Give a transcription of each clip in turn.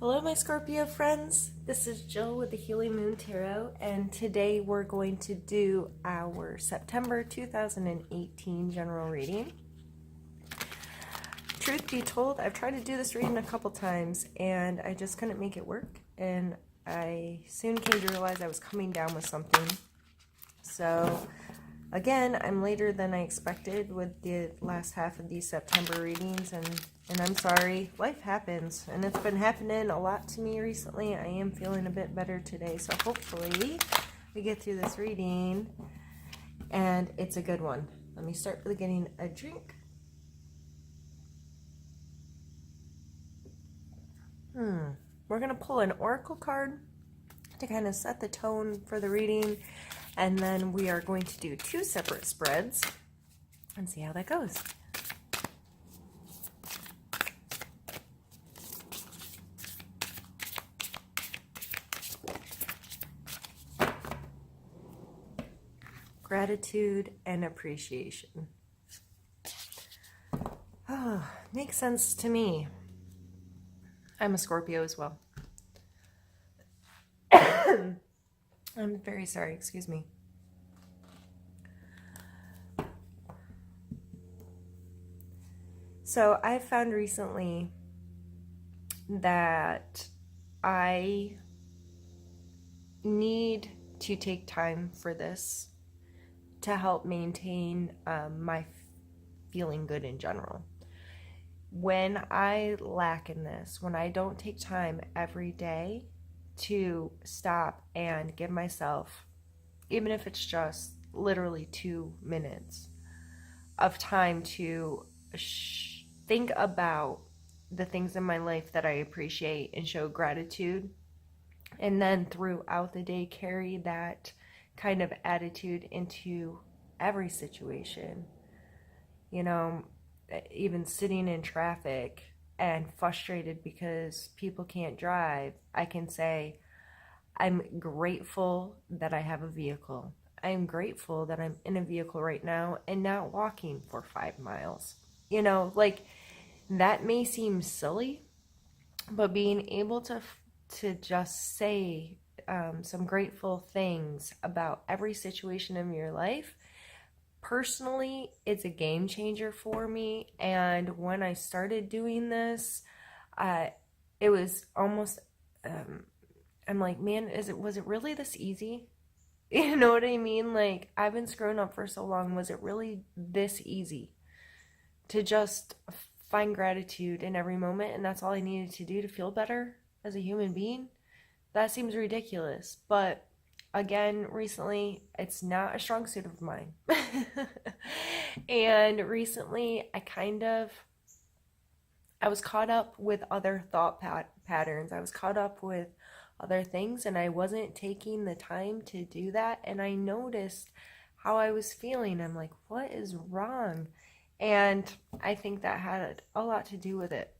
Hello, my Scorpio friends. This is Jill with the Healing Moon Tarot, and today we're going to do our September 2018 general reading. Truth be told, I've tried to do this reading a couple times, and I just couldn't make it work, and I soon came to realize I was coming down with something. So, again, I'm later than I expected with the last half of these September readings, and I'm sorry. Life happens, and it's been happening a lot to me recently. I am feeling a bit better today, so hopefully we get through this reading, and it's a good one. Let me start with getting a drink. We're going to pull an oracle card to kind of set the tone for the reading, and then we are going to do two separate spreads and see how that goes. Gratitude and appreciation. Oh, makes sense to me. I'm a Scorpio as well. I'm very sorry, excuse me. So I've found recently that I need to take time for this to help maintain my feeling good in general. When I lack in this, when I don't take time every day to stop and give myself, even if it's just literally 2 minutes of time to think about the things in my life that I appreciate and show gratitude, and then throughout the day carry that kind of attitude into every situation. You know, even sitting in traffic and frustrated because people can't drive, I can say, I'm grateful that I have a vehicle. I'm grateful that I'm in a vehicle right now and not walking for 5 miles. You know, like, that may seem silly, but being able to just say some grateful things about every situation in your life, personally, it's a game changer for me. And when I started doing this, it was almost, I'm like, man, was it really this easy? You know what I mean? Like, I've been screwing up for so long. Was it really this easy to just find gratitude in every moment? And that's all I needed to do to feel better as a human being? That seems ridiculous. But again, recently, it's not a strong suit of mine. And recently, I was caught up with other thought patterns. I was caught up with other things, and I wasn't taking the time to do that. And I noticed how I was feeling. I'm like, what is wrong? And I think that had a lot to do with it.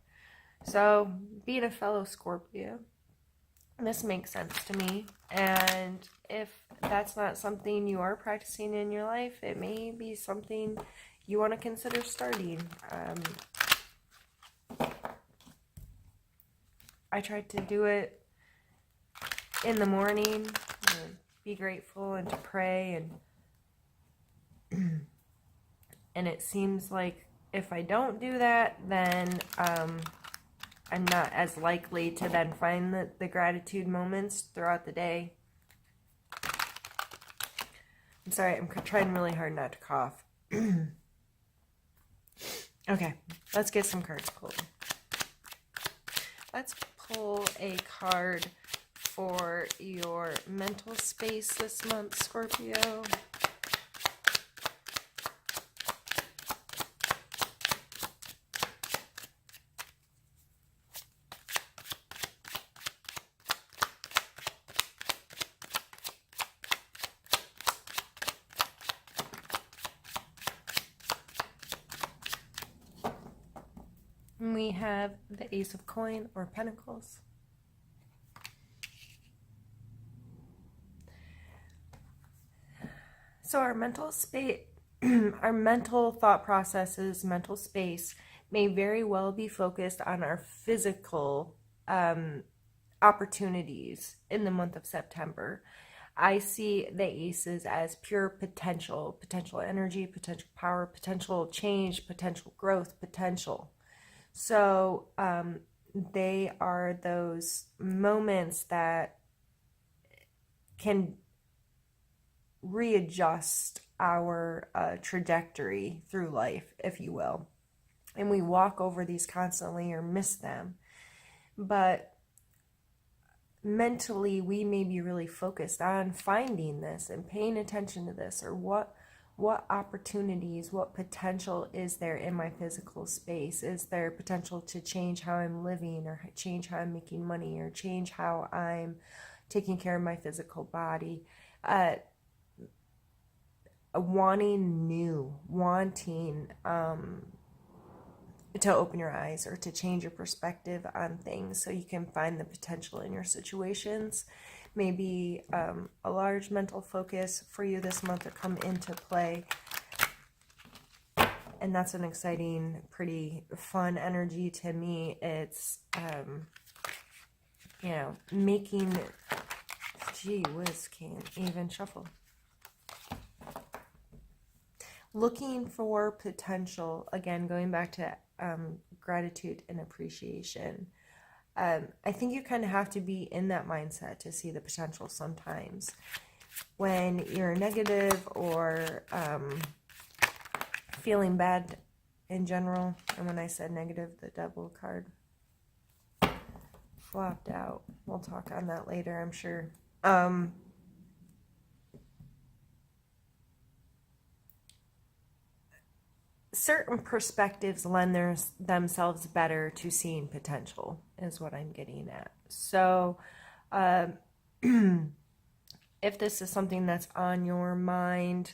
So, being a fellow Scorpio, this makes sense to me. And if that's not something you are practicing in your life, it may be something you want to consider starting. I tried to do it in the morning, be grateful and to pray, and it seems like if I don't do that, then I'm not as likely to then find the gratitude moments throughout the day. I'm sorry, I'm trying really hard not to cough. Okay, let's get some cards pulled. Let's pull a card for your mental space this month, Scorpio. We have the Ace of Coin or Pentacles. So our mental space, our mental thought processes, mental space may very well be focused on our physical opportunities in the month of September. I see the aces as pure potential, potential energy, potential power, potential change, potential growth, potential. So they are those moments that can readjust our trajectory through life, if you will. And we walk over these constantly or miss them. But mentally, we may be really focused on finding this and paying attention to this, or what opportunities, what potential is there in my physical space? Is there potential to change how I'm living, or change how I'm making money, or change how I'm taking care of my physical body? Wanting new, wanting to open your eyes or to change your perspective on things so you can find the potential in your situations. Maybe a large mental focus for you this month to come into play. And that's an exciting, pretty fun energy to me. It's, making, gee whiz, can't even shuffle. Looking for potential, again, going back to gratitude and appreciation. I think you kind of have to be in that mindset to see the potential sometimes. When you're negative or feeling bad in general, and when I said negative, the devil card flopped out. We'll talk on that later, I'm sure. Certain perspectives lend themselves better to seeing potential, is what I'm getting at. So if this is something that's on your mind,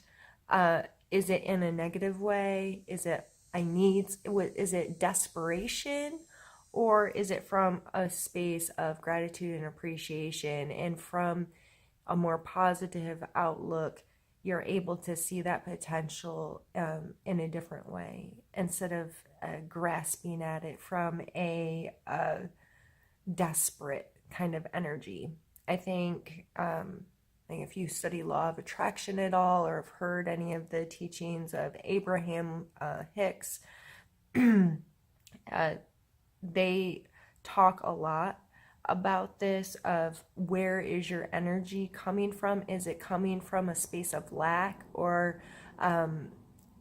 is it in a negative way? Is it is it desperation? Or is it from a space of gratitude and appreciation, and from a more positive outlook, you're able to see that potential in a different way, instead of grasping at it from a desperate kind of energy. I think if you study law of attraction at all, or have heard any of the teachings of Abraham Hicks, they talk a lot about this, of where is your energy coming from? Is it coming from a space of lack, or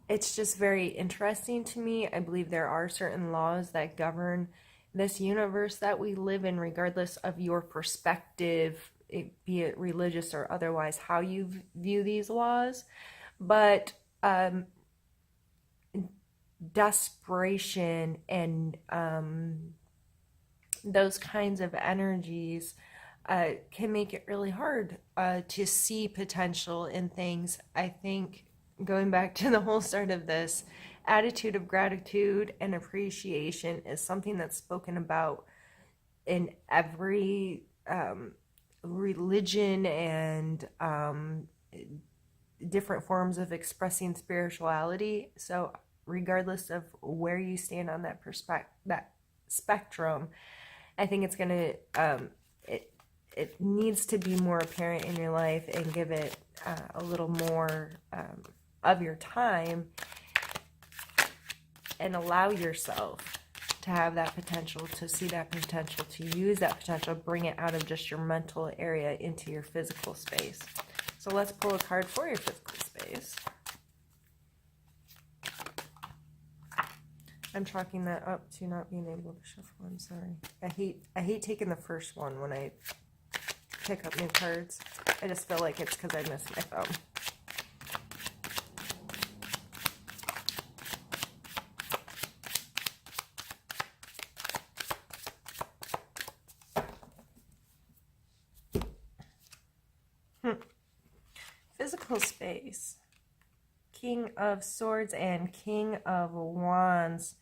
it's just very interesting to me. I believe there are certain laws that govern this universe that we live in, regardless of your perspective, be it religious or otherwise, how you view these laws. But desperation and those kinds of energies can make it really hard to see potential in things. I think, going back to the whole start of this, attitude of gratitude and appreciation is something that's spoken about in every religion and different forms of expressing spirituality. So regardless of where you stand on that spectrum, I think it's going to, it needs to be more apparent in your life, and give it a little more of your time, and allow yourself to have that potential, to see that potential, to use that potential, bring it out of just your mental area into your physical space. So let's pull a card for your physical space. I'm chalking that up to not being able to shuffle. I'm sorry. I hate taking the first one when I pick up new cards. I just feel like it's because I missed my thumb. Physical space. King of Swords and King of Wands.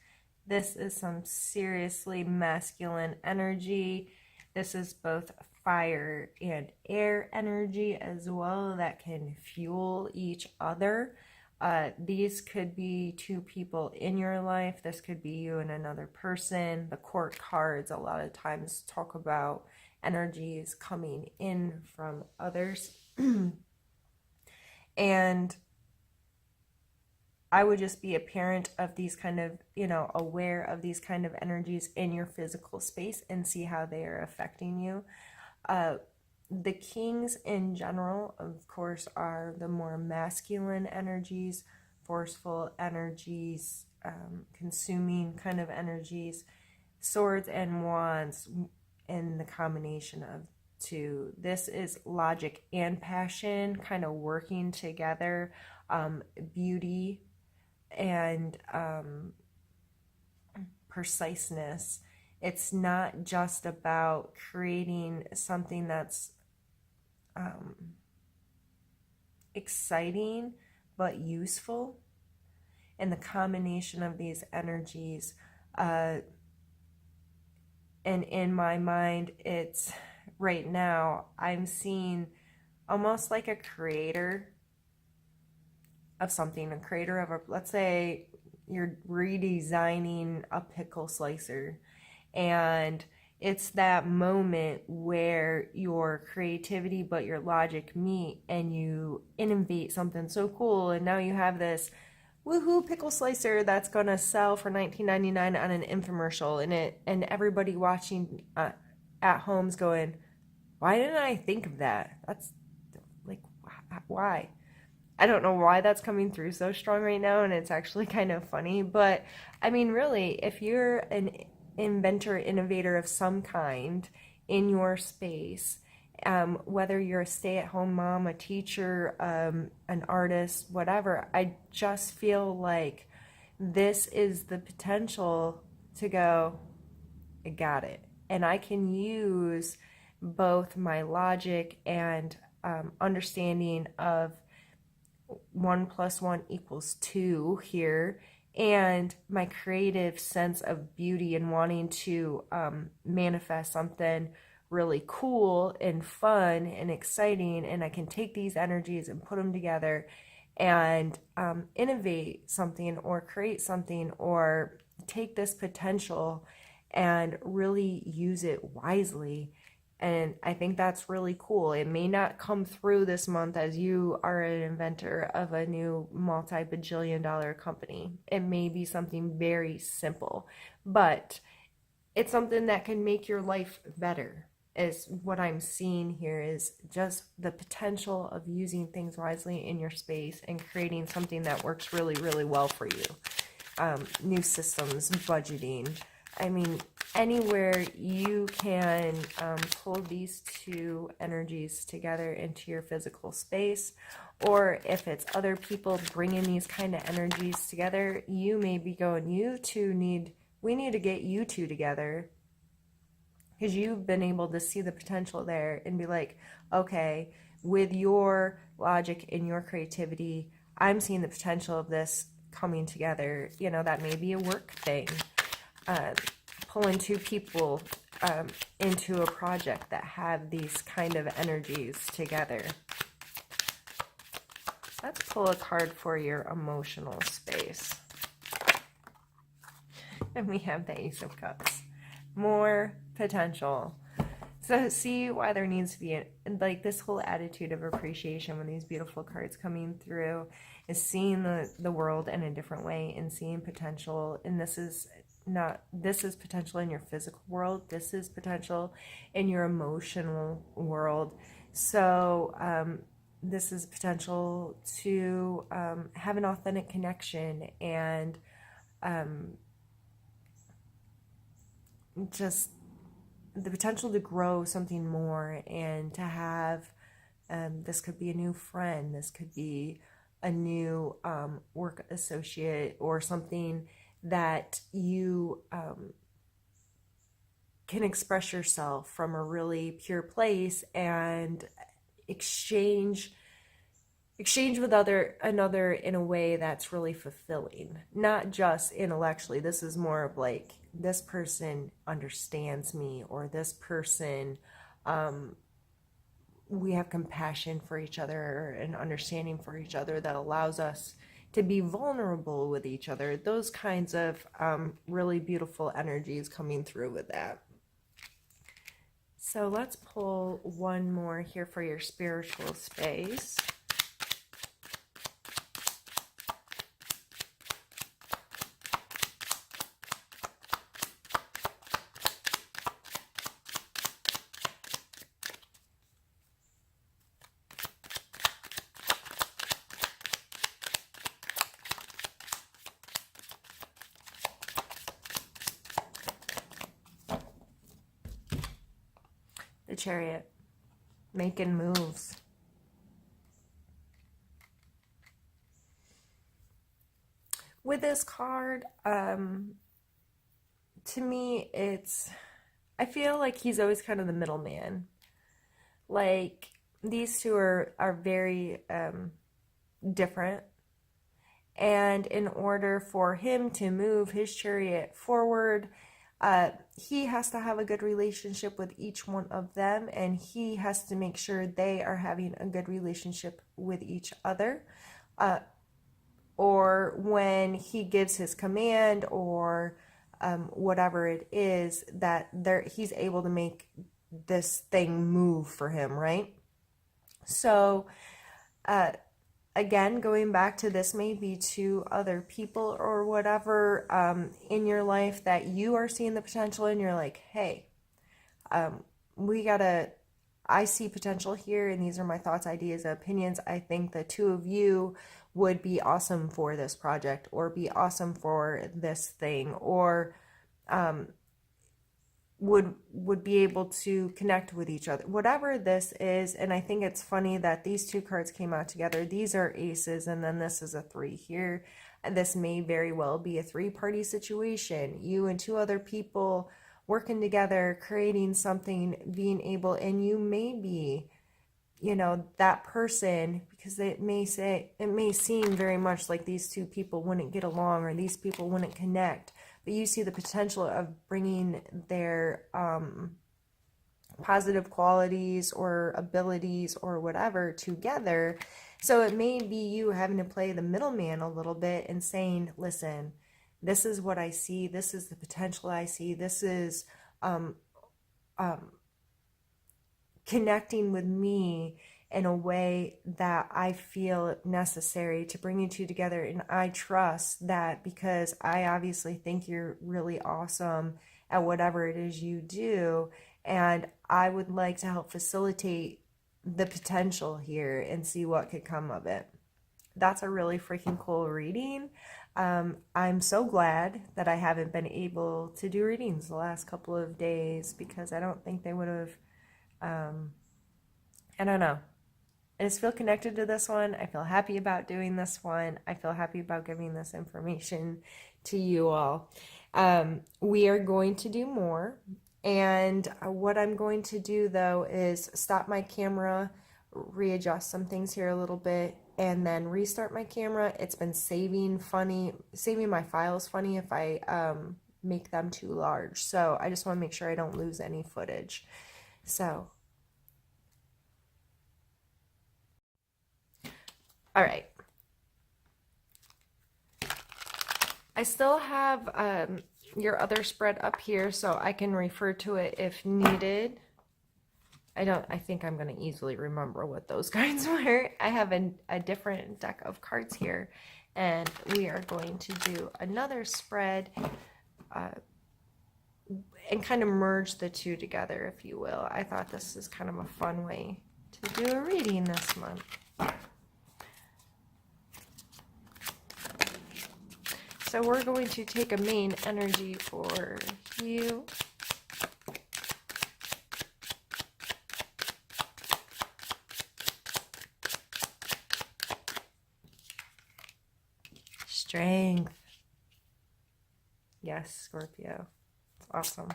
This is some seriously masculine energy. This is both fire and air energy as well, that can fuel each other. These could be two people in your life. This could be you and another person. The court cards a lot of times talk about energies coming in from others. And I would just be a parent of these kind of, aware of these kind of energies in your physical space and see how they are affecting you. The kings in general, of course, are the more masculine energies, forceful energies, consuming kind of energies. Swords and wands in the combination of two. This is logic and passion kind of working together, beauty and preciseness. It's not just about creating something that's exciting but useful. And the combination of these energies, and in my mind, it's right now I'm seeing almost like a creator of something, a creator of let's say you're redesigning a pickle slicer, and it's that moment where your creativity but your logic meet and you innovate something so cool, and now you have this woohoo pickle slicer that's gonna sell for $19.99 on an infomercial, and everybody watching at home's going, why didn't I think of that? That's like, why? I don't know why that's coming through so strong right now, and it's actually kind of funny. But I mean, really, if you're an inventor, innovator of some kind in your space, whether you're a stay-at-home mom, a teacher, an artist, whatever, I just feel like this is the potential to go, I got it. And I can use both my logic and understanding of 1 + 1 = 2 here, and my creative sense of beauty and wanting to manifest something really cool and fun and exciting. And I can take these energies and put them together and innovate something or create something or take this potential and really use it wisely. And I think that's really cool. It may not come through this month as you are an inventor of a new multi-bajillion-dollar company. It may be something very simple, but it's something that can make your life better. Is what I'm seeing here is just the potential of using things wisely in your space and creating something that works really, really well for you. New systems, budgeting. I mean, anywhere you can pull these two energies together into your physical space, or if it's other people bringing these kind of energies together, you may be going, we need to get you two together, because you've been able to see the potential there and be like, okay, with your logic and your creativity, I'm seeing the potential of this coming together. That may be a work thing. Pulling two people into a project that have these kind of energies together. Let's pull a card for your emotional space. And we have the Ace of Cups. More potential. So see why there needs to be this whole attitude of appreciation when these beautiful cards coming through is seeing the world in a different way and seeing potential. And this is potential in your physical world. This is potential in your emotional world. So this is potential to have an authentic connection and just the potential to grow something more and to have this could be a new friend, this could be a new work associate, or something that you can express yourself from a really pure place and exchange with another in a way that's really fulfilling, not just intellectually. This is more of like, this person understands me, or this person, we have compassion for each other and understanding for each other that allows us to be vulnerable with each other. Those kinds of really beautiful energies coming through with that. So let's pull one more here for your spiritual space. The Chariot, making moves. With this card, to me, I feel like he's always kind of the middleman. Like, these two are very different. And in order for him to move his chariot forward, he has to have a good relationship with each one of them, and he has to make sure they are having a good relationship with each other. Or when he gives his command or whatever it is, that he's able to make this thing move for him, right? So, again, going back to this, may be to other people or whatever in your life that you are seeing the potential and you're like, hey, I see potential here, and these are my thoughts, ideas, opinions. I think the two of you would be awesome for this project, or be awesome for this thing, or would be able to connect with each other, whatever this is. And I think it's funny that these two cards came out together. These are aces, and then this is a 3 here. And this may very well be a 3-party situation. You and 2 other people working together, creating something, being able, and you may be, that person, because it may seem very much like these 2 people wouldn't get along or these people wouldn't connect, but you see the potential of bringing their positive qualities or abilities or whatever together. So it may be you having to play the middleman a little bit and saying, listen, this is what I see, this is the potential I see, this is connecting with me in a way that I feel necessary to bring you two together. And I trust that because I obviously think you're really awesome at whatever it is you do. And I would like to help facilitate the potential here and see what could come of it. That's a really freaking cool reading. I'm so glad that I haven't been able to do readings the last couple of days, because I don't think they would have, I don't know. I just feel connected to this one. I feel happy about doing this one. I feel happy about giving this information to you all. We are going to do more. And what I'm going to do, though, is stop my camera, readjust some things here a little bit, and then restart my camera. It's been saving my files funny if I make them too large. So I just want to make sure I don't lose any footage. So, all right. I still have your other spread up here, so I can refer to it if needed. I think I'm going to easily remember what those cards were. I have a different deck of cards here, and we are going to do another spread and kind of merge the two together, if you will. I thought this is kind of a fun way to do a reading this month. So we're going to take a main energy for you. Strength. Yes, Scorpio. It's awesome.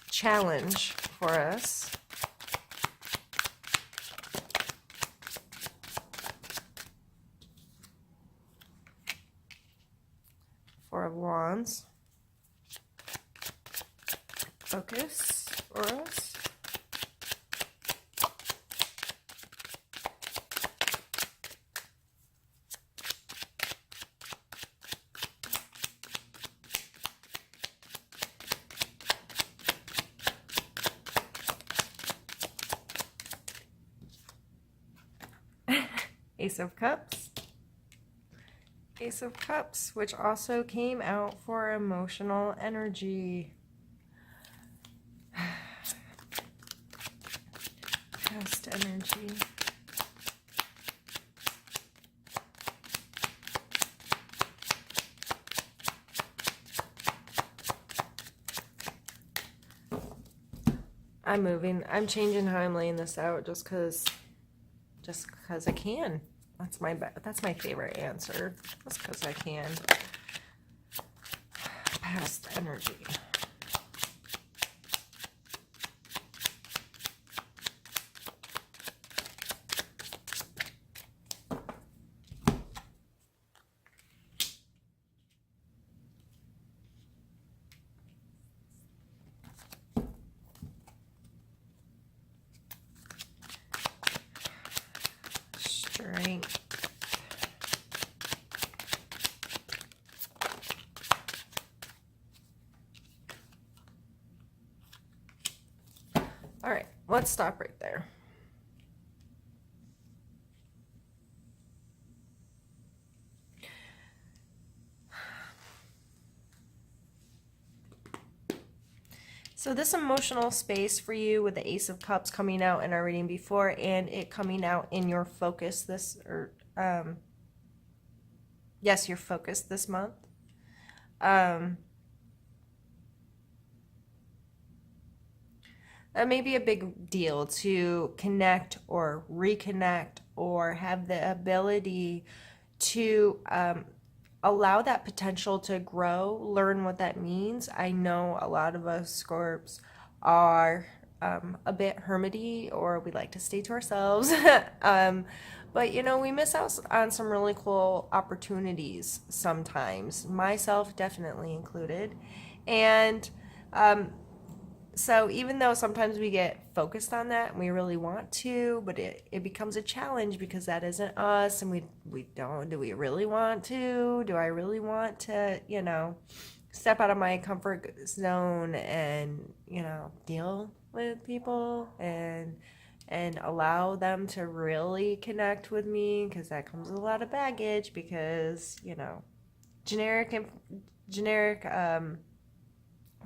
Challenge for us. Four of Wands. Focus for us. Ace of Cups. Ace of Cups, which also came out for emotional energy. Past energy. I'm changing how I'm laying this out just because I can. That's my favorite answer. Just because I can. Past energy. Strength. All right, let's stop right there. So this emotional space for you with the Ace of Cups coming out in our reading before and it coming out in your focus yes, your focus this month. That may be a big deal to connect or reconnect or have the ability to allow that potential to grow, learn what that means. I know a lot of us Scorps are a bit hermity, or we like to stay to ourselves. But you know, we miss out on some really cool opportunities sometimes, myself definitely included. And so even though sometimes we get focused on that and we really want to, but it becomes a challenge because that isn't us, and we don't, do we really want to? Do I really want to, you know, step out of my comfort zone and, you know, deal with people and allow them to really connect with me, because that comes with a lot of baggage, because, you know, generic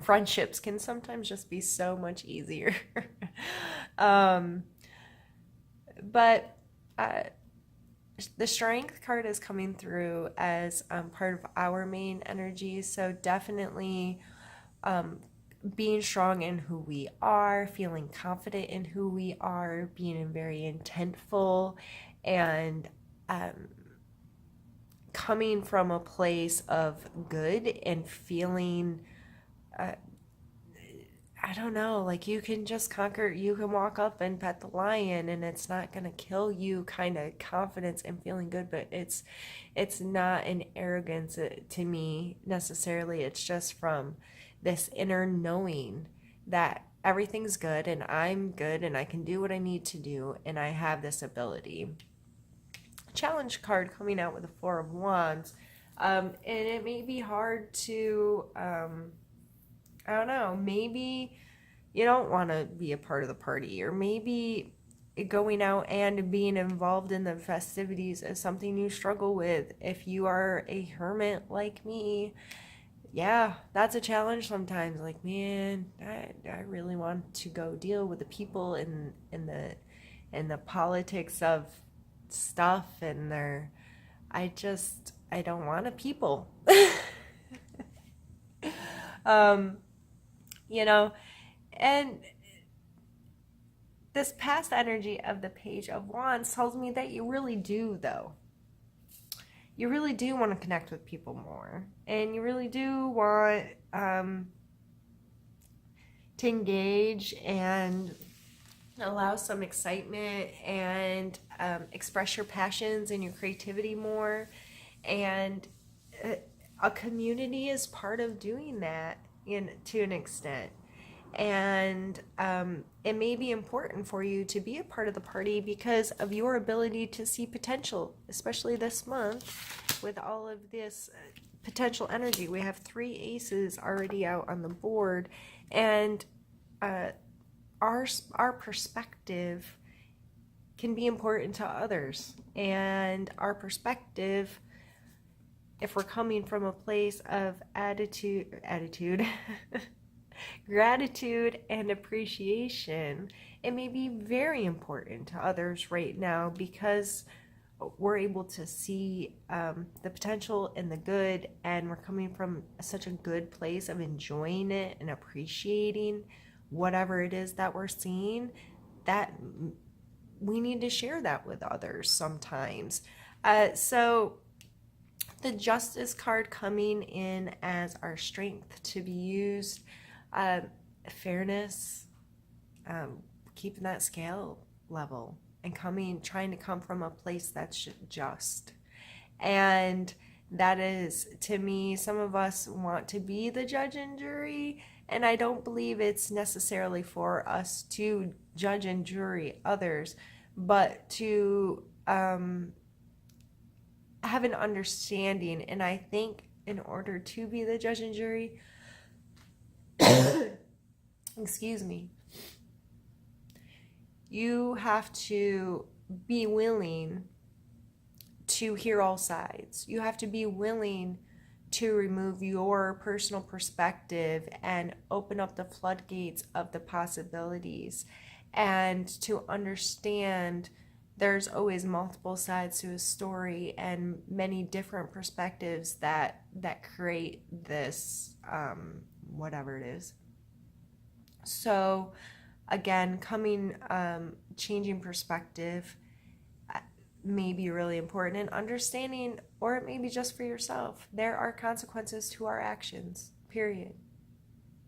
friendships can sometimes just be so much easier. But the Strength card is coming through as part of our main energy. So definitely being strong in who we are, feeling confident in who we are, being very intentful, and coming from a place of good and feeling I don't know, like you can just conquer, you can walk up and pet the lion and it's not going to kill you kind of confidence and feeling good, but it's not an arrogance to me necessarily. It's just from this inner knowing that everything's good and I'm good and I can do what I need to do and I have this ability. Challenge card coming out with the Four of Wands. And it may be hard to I don't know, maybe you don't want to be a part of the party, or maybe going out and being involved in the festivities is something you struggle with. If you are a hermit like me, yeah, that's a challenge sometimes. Like, man, I really want to go deal with the people in the politics of stuff, and I don't want to people. You know, and this past energy of the Page of Wands tells me that you really do, though. You really do want to connect with people more. And you really do want to engage and allow some excitement and express your passions and your creativity more. And a community is part of doing that to an extent. And it may be important for you to be a part of the party because of your ability to see potential, especially this month with all of this potential energy. We have 3 aces already out on the board, and our perspective can be important to others. And our perspective, if we're coming from a place of attitude, gratitude and appreciation, it may be very important to others right now because we're able to see the potential and the good, and we're coming from such a good place of enjoying it and appreciating whatever it is that we're seeing, that we need to share that with others sometimes. So the Justice card coming in as our strength to be used, fairness, keeping that scale level, and trying to come from a place that's just. And that is, to me, some of us want to be the judge and jury, and I don't believe it's necessarily for us to judge and jury others, but to have an understanding. And I think in order to be the judge and jury, excuse me, you have to be willing to hear all sides. You have to be willing to remove your personal perspective and open up the floodgates of the possibilities, and to understand there's always multiple sides to a story and many different perspectives that create this whatever it is. So again, changing perspective may be really important, and understanding, or it may be just for yourself, there are consequences to our actions, period.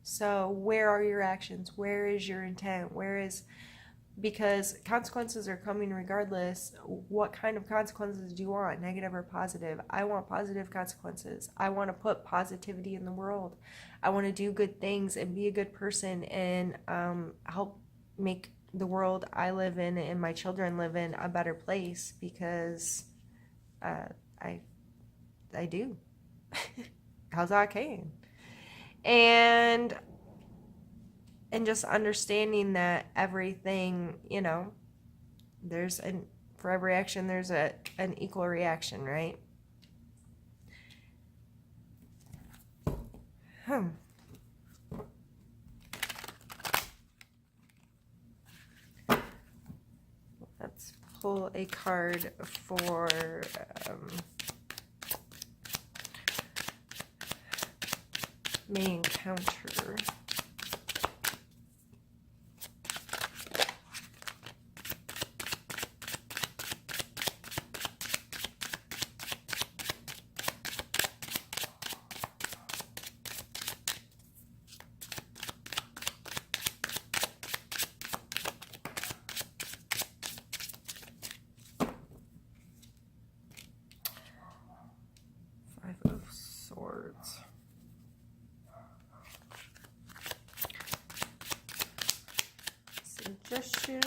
So where are your actions? Where is your intent? Because consequences are coming regardless. What kind of consequences do you want? Negative or positive? I want positive consequences. I want to put positivity in the world. I want to do good things and be a good person and help make the world I live in and my children live in a better place, because I do. Cause I can. And just understanding that everything, for every action there's an equal reaction, right? Let's pull a card for may encounter. Five of Swords. Suggestion.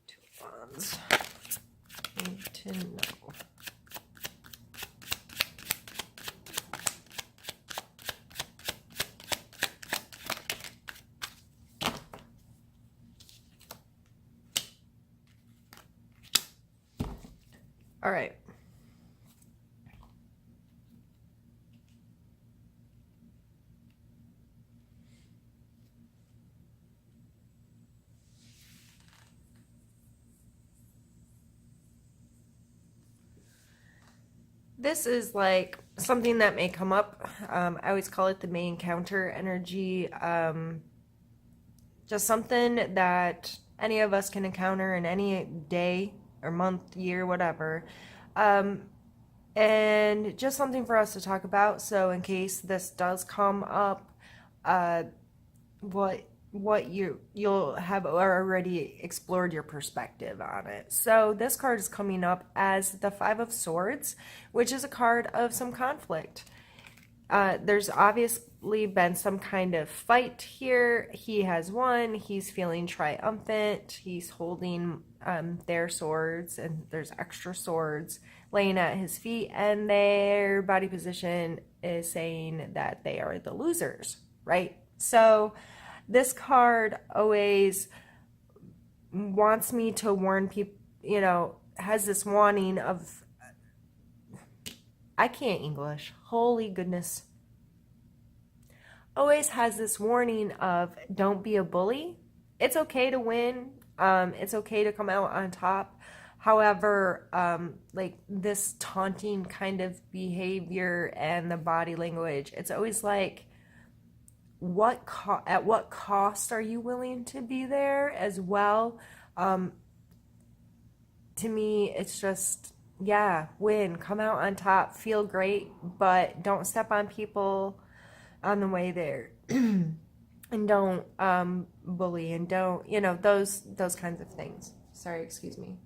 Two Wands. Need to know. All right. This is like something that may come up. I always call it the May encounter energy. Just something that any of us can encounter in any day or month, year, whatever. And just something for us to talk about. So in case this does come up, what you'll have already explored your perspective on it. So this card is coming up as the Five of Swords, which is a card of some conflict. There's obviously been some kind of fight here. He has won. He's feeling triumphant. He's holding their swords, and there's extra swords laying at his feet, and their body position is saying that they are the losers, right? So this card always wants me to warn people, has this wanting of, I can't English. Holy goodness. Always has this warning of don't be a bully. It's okay to win. It's okay to come out on top. However, like this taunting kind of behavior and the body language, it's always like, at what cost are you willing to be there as well? To me, it's just, yeah, win, come out on top, feel great, but don't step on people on the way there. And don't bully, and don't, those kinds of things. Sorry, excuse me.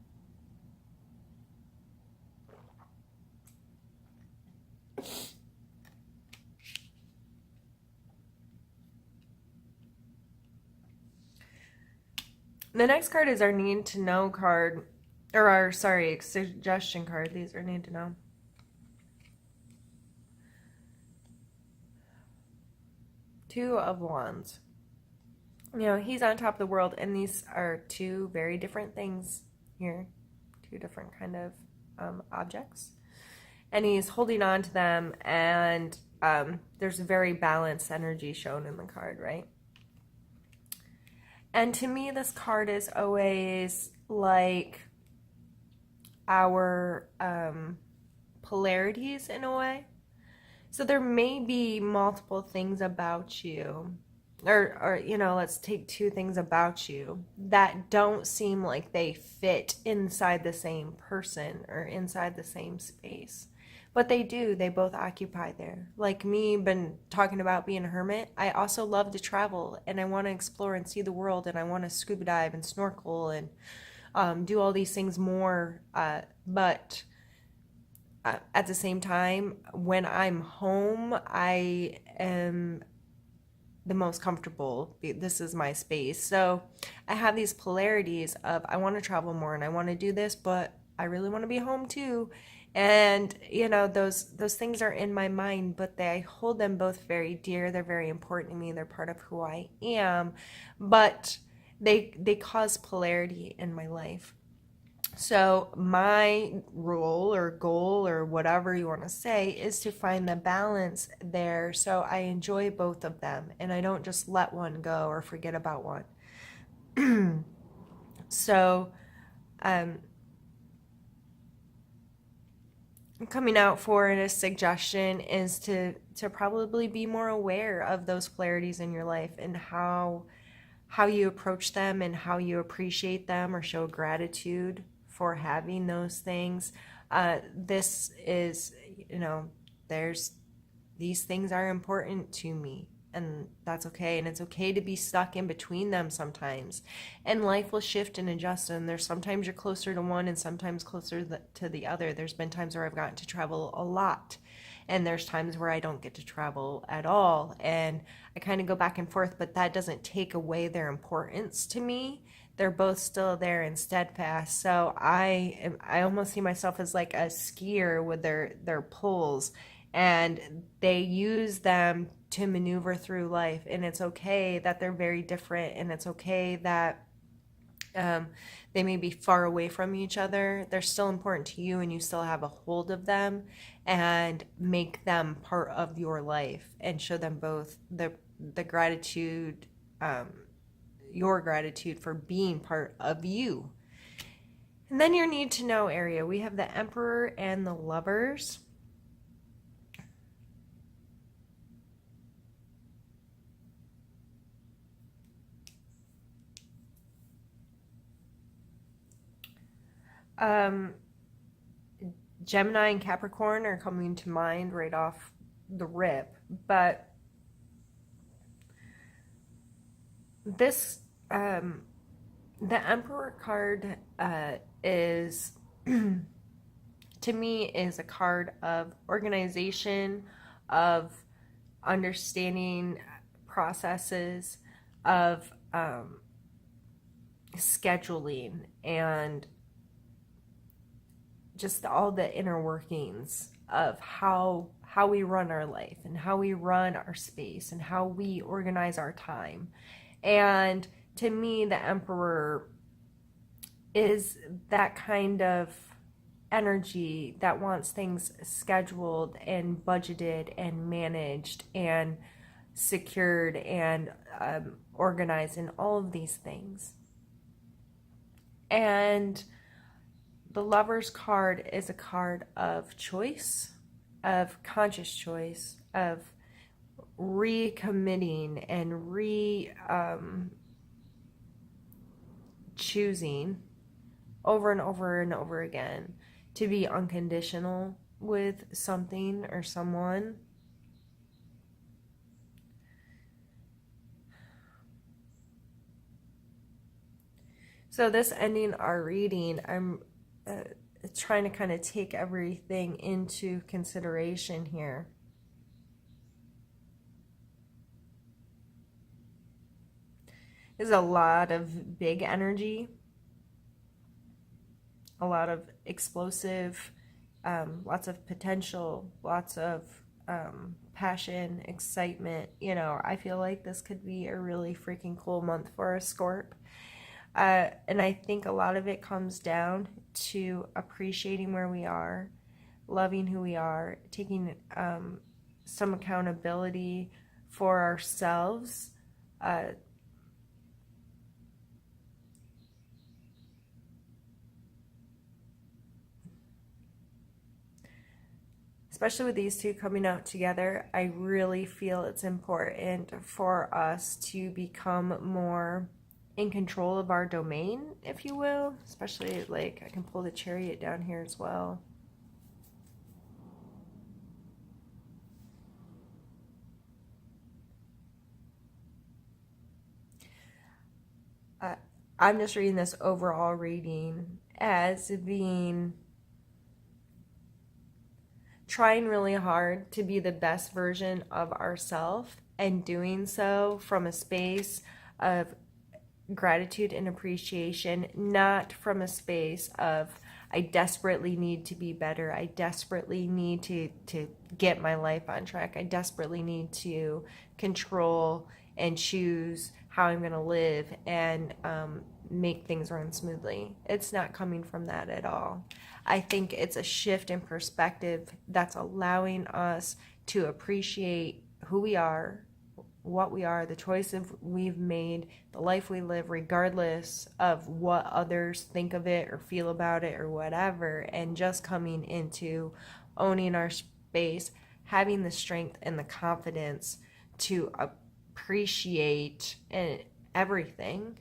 The next card is our need to know card, or our, sorry, suggestion card. These are need to know. Two of Wands. He's on top of the world, and these are two very different things here. Two different kind of objects. And he's holding on to them, and there's a very balanced energy shown in the card, right? And to me, this card is always like our polarities in a way. So there may be multiple things about you, or let's take two things about you that don't seem like they fit inside the same person or inside the same space. But they do. They both occupy there. Like me, been talking about being a hermit. I also love to travel, and I want to explore and see the world, and I want to scuba dive and snorkel and do all these things more. But at the same time, when I'm home, I am the most comfortable. This is my space. So I have these polarities of I want to travel more and I want to do this, but I really want to be home too. And those things are in my mind, but I hold them both very dear. They're very important to me. They're part of who I am, but they cause polarity in my life. So my role or goal or whatever you want to say is to find the balance there, so I enjoy both of them and I don't just let one go or forget about one. So coming out for a suggestion is to probably be more aware of those polarities in your life and how you approach them and how you appreciate them or show gratitude for having those things. This is, these things are important to me, and that's okay. And it's okay to be stuck in between them sometimes. And life will shift and adjust, and there's sometimes you're closer to one and sometimes closer to the other. There's been times where I've gotten to travel a lot, and there's times where I don't get to travel at all. And I kind of go back and forth, but that doesn't take away their importance to me. They're both still there and steadfast. So I almost see myself as like a skier with their poles, and they use them to maneuver through life. And it's okay that they're very different, and it's okay that they may be far away from each other. They're still important to you, and you still have a hold of them, and make them part of your life and show them both the gratitude, your gratitude for being part of you. And then your need to know area. We have the Emperor and the Lovers. Gemini and Capricorn are coming to mind right off the rip, but this the Emperor card is to me is a card of organization, of understanding processes of scheduling and just all the inner workings of how we run our life and how we run our space and how we organize our time. And to me, the Emperor is that kind of energy that wants things scheduled and budgeted and managed and secured and organized and all of these things. And the Lover's card is a card of choice, of conscious choice, of recommitting and choosing over and over and over again to be unconditional with something or someone. So this ending our reading, I'm trying to kind of take everything into consideration here. There's a lot of big energy, a lot of explosive, lots of potential, lots of passion, excitement. You know, I feel like this could be a really freaking cool month for a Scorp. And I think a lot of it comes down to appreciating where we are, loving who we are, taking some accountability for ourselves. Especially with these two coming out together, I really feel it's important for us to become more in control of our domain, if you will. Especially, like, I can pull the Chariot down here as well. I'm just reading this overall reading as being trying really hard to be the best version of ourselves and doing so from a space of gratitude and appreciation, not from a space of I desperately need to be better. I desperately need to get my life on track. I desperately need to control and choose how I'm going to live and make things run smoothly. It's not coming from that at all. I think it's a shift in perspective that's allowing us to appreciate who we are, what we are, the choices we've made, the life we live, regardless of what others think of it or feel about it or whatever, and just coming into owning our space, having the strength and the confidence to appreciate everything.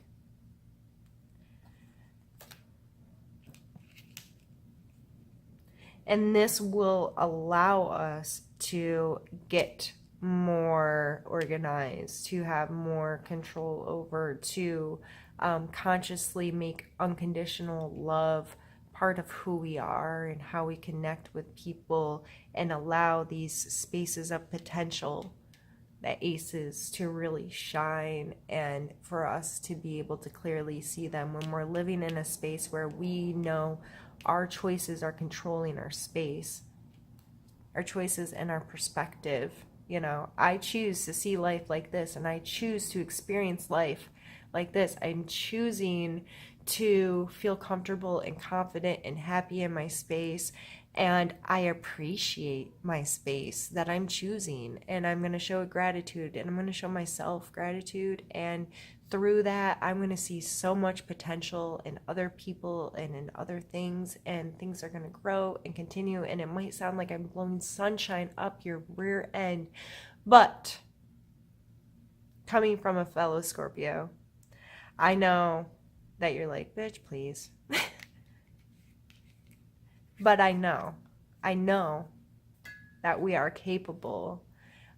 And this will allow us to get more organized, to have more control over, to consciously make unconditional love part of who we are and how we connect with people, and allow these spaces of potential, the aces, to really shine, and for us to be able to clearly see them when we're living in a space where we know our choices are controlling our space, our choices and our perspective. You know, I choose to see life like this, and I choose to experience life like this. I'm choosing to feel comfortable and confident and happy in my space, and I appreciate my space that I'm choosing, and I'm going to show it gratitude, and I'm going to show myself gratitude, and through that I'm going to see so much potential in other people and in other things, and things are going to grow and continue. And it might sound like I'm blowing sunshine up your rear end, but coming from a fellow Scorpio, I know that you're like, bitch, please. But I know that we are capable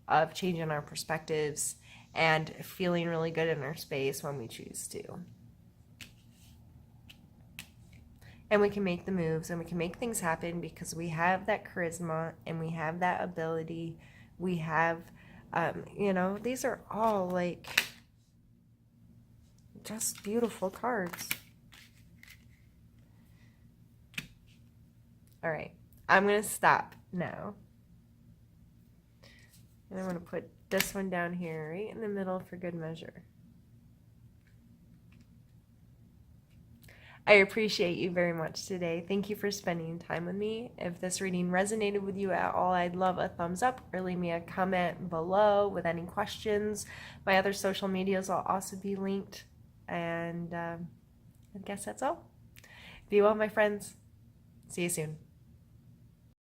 of changing our perspectives and feeling really good in our space when we choose to. And we can make the moves and we can make things happen because we have that charisma and we have that ability. We have You know, these are all like just beautiful cards. All right, I'm gonna stop now. And I'm gonna put this one down here right in the middle for good measure. I appreciate you very much today. Thank you for spending time with me. If this reading resonated with you at all, I'd love a thumbs up or leave me a comment below with any questions. My other social medias will also be linked. And I guess that's all. Be well, my friends. See you soon.